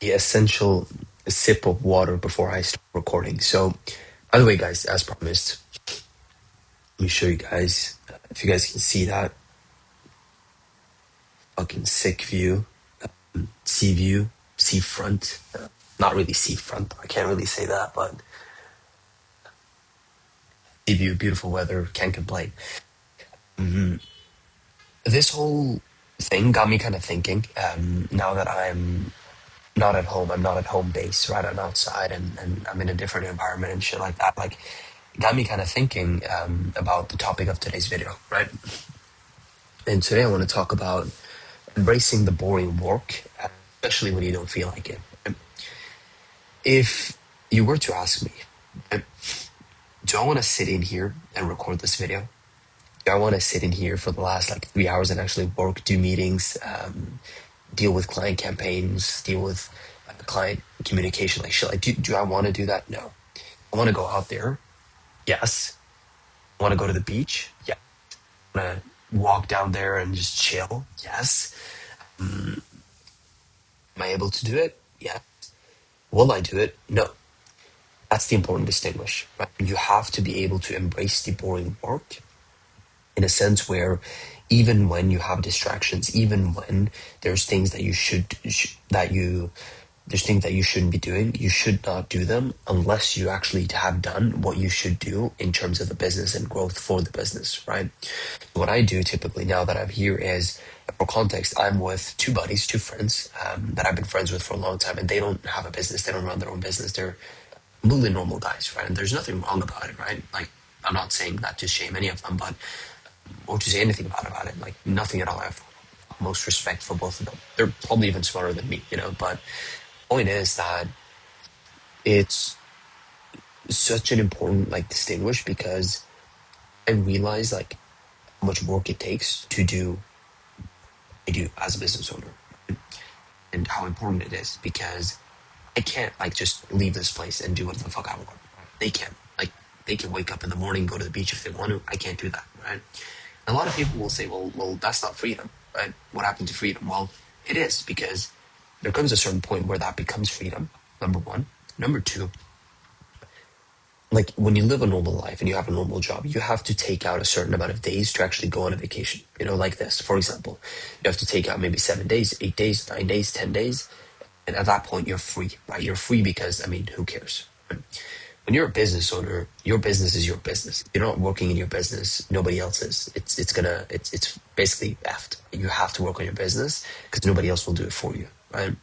the essential sip of water before I start recording. So, by the way, guys, as promised, let me show you guys if you guys can see that fucking sick view, sea view, sea front. Not really sea front. I can't really say that, but sea view, beautiful weather, can't complain. This whole thing got me kind of thinking. Now that I'm not at home, I'm not at home base, right? I'm outside and I'm in a different environment and shit like that. Like, it got me kind of thinking about the topic of today's video, right? And today I want to talk about embracing the boring work, especially when you don't feel like it. If you were to ask me, uh, do I want to sit in here and record this video? Do I want to sit in here for the last like 3 hours and actually work, do meetings, deal with client campaigns, deal with client communication, like shit? Like, do I want to do that? No. I want to go out there. Yes. I want to go to the beach. Yeah. I want to walk down there and just chill. Yes. Am I able to do it? Yeah. Will I do it? No. That's the important distinguish, right? You have to be able to embrace the boring work in a sense where even when you have distractions, even when there's things that you there's things that you shouldn't be doing, you should not do them unless you actually have done what you should do in terms of the business and growth for the business, right? What I do typically now that I'm here is, for context, I'm with two buddies, two friends that I've been friends with for a long time, and they don't have a business, they don't run their own business, they're completely normal guys, right? And there's nothing wrong about it, right? Like, I'm not saying that to shame any of them, but or to say anything about it. Like, nothing at all. I have most respect for both of them. They're probably even smarter than me, but point is that it's such an important like distinguish because I realize like how much work it takes to do I do as a business owner, and how important it is because I can't like just leave this place and do what the fuck I want. They can. Like, they can wake up in the morning, go to the beach if they want to. I can't do that, right? A lot of people will say, well, that's not freedom, right? What happened to freedom? Well, it is, because there comes a certain point where that becomes freedom, number one. Number two, like, when you live a normal life and you have a normal job, you have to take out a certain amount of days to actually go on a vacation. Like this, for example, you have to take out maybe 7 days, 8 days, 9 days, 10 days. And at that point, you're free, right? You're free because, who cares? Right? When you're a business owner, your business is your business. You're not working in your business. Nobody else is. It's basically effed. You have to work on your business because nobody else will do it for you, right?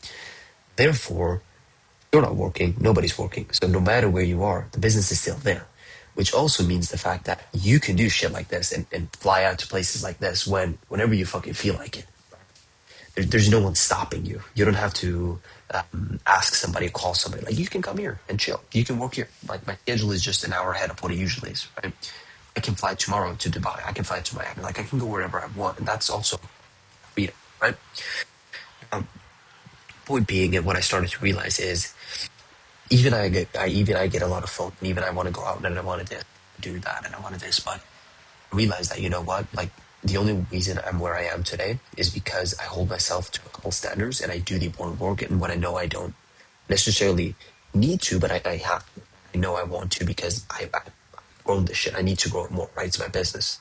Therefore, you're not working. Nobody's working. So no matter where you are, the business is still there, which also means the fact that you can do shit like this and fly out to places like this whenever you fucking feel like it. There's no one stopping you. You don't have to ask somebody, call somebody. Like, you can come here and chill. You can work here. Like, my schedule is just an hour ahead of what it usually is, right? I can fly tomorrow to Dubai. I can fly to Miami. Like, I can go wherever I want. And that's also freedom, right? Point being, and what I started to realize is, even I get a lot of phone, and even I want to go out and I want to do that and I want to this, but I realize that, you know what, like, the only reason I'm where I am today is because I hold myself to a couple standards and I do the important work, and when I know I don't necessarily need to, but I have to. I know I want to because I've grown this shit. I need to grow it more, right? It's my business.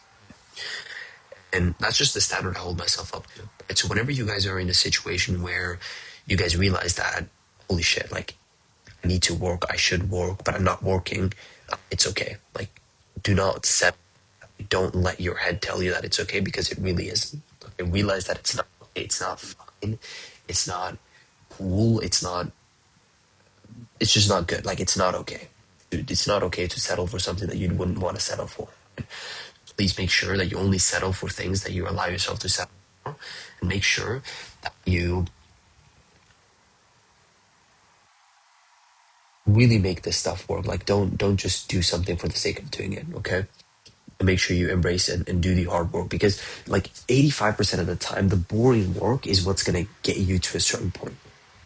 And that's just the standard I hold myself up to. Right? So whenever you guys are in a situation where you guys realize that, holy shit, like, I need to work, I should work, but I'm not working, it's okay. Like, do not set, don't let your head tell you that it's okay, because it really isn't. Okay, realize that it's not okay, it's not fine, it's not cool, it's just not good. Like, it's not okay. Dude, it's not okay to settle for something that you wouldn't want to settle for. Please make sure that you only settle for things that you allow yourself to settle for, and make sure that you really make this stuff work. Like, don't just do something for the sake of doing it, okay? And make sure you embrace it and do the hard work, because like 85% of the time, the boring work is what's gonna get you to a certain point.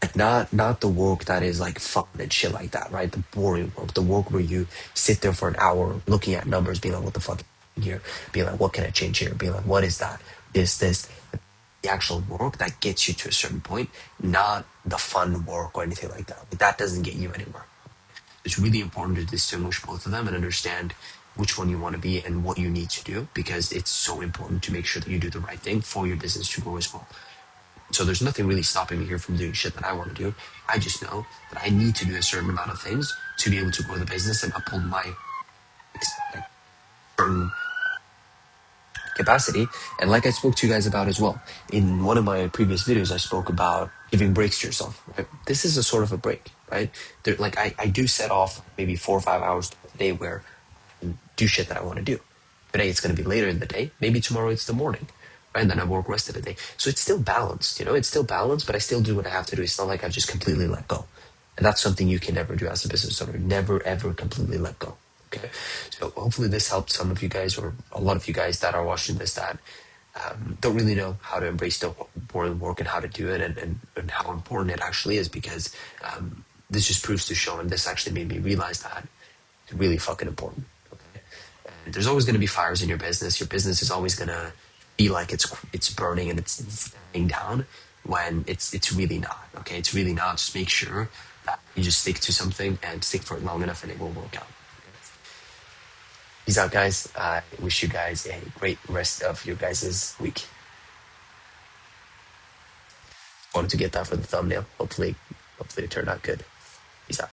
Like, not the work that is like fun and shit like that, right? The boring work, the work where you sit there for an hour looking at numbers, being like, what the fuck here? Being like, what can I change here? Being like, what is that? This. the actual work that gets you to a certain point, not the fun work or anything like that. Like, that doesn't get you anywhere. It's really important to distinguish both of them and understand which one you want to be and what you need to do, because it's so important to make sure that you do the right thing for your business to grow as well. So there's nothing really stopping me here from doing shit that I want to do. I just know that I need to do a certain amount of things to be able to grow the business and uphold my like, certain capacity. And like I spoke to you guys about as well, in one of my previous videos, I spoke about giving breaks to yourself. Right? This is a sort of a break, right? Like I do set off maybe 4 or 5 hours a day where I do shit that I want to do. Today it's going to be later in the day. Maybe tomorrow it's the morning. Right? And then I work rest of the day. So it's still balanced, it's still balanced, but I still do what I have to do. It's not like I've just completely let go. And that's something you can never do as a business owner. Never, ever completely let go. Okay. So hopefully this helped some of you guys, or a lot of you guys that are watching this, that don't really know how to embrace the boring work and how to do it, and how important it actually is, because this just proves to show, and this actually made me realize that it's really fucking important. Okay. And there's always going to be fires in your business. Your business is always going to be like it's burning and it's dying down, when it's really not. Okay. It's really not. Just make sure that you just stick to something and stick for it long enough, and it will work out. Peace out, guys. I wish you guys a great rest of your guys' week. Wanted to get that for the thumbnail. Hopefully it turned out good. Peace out.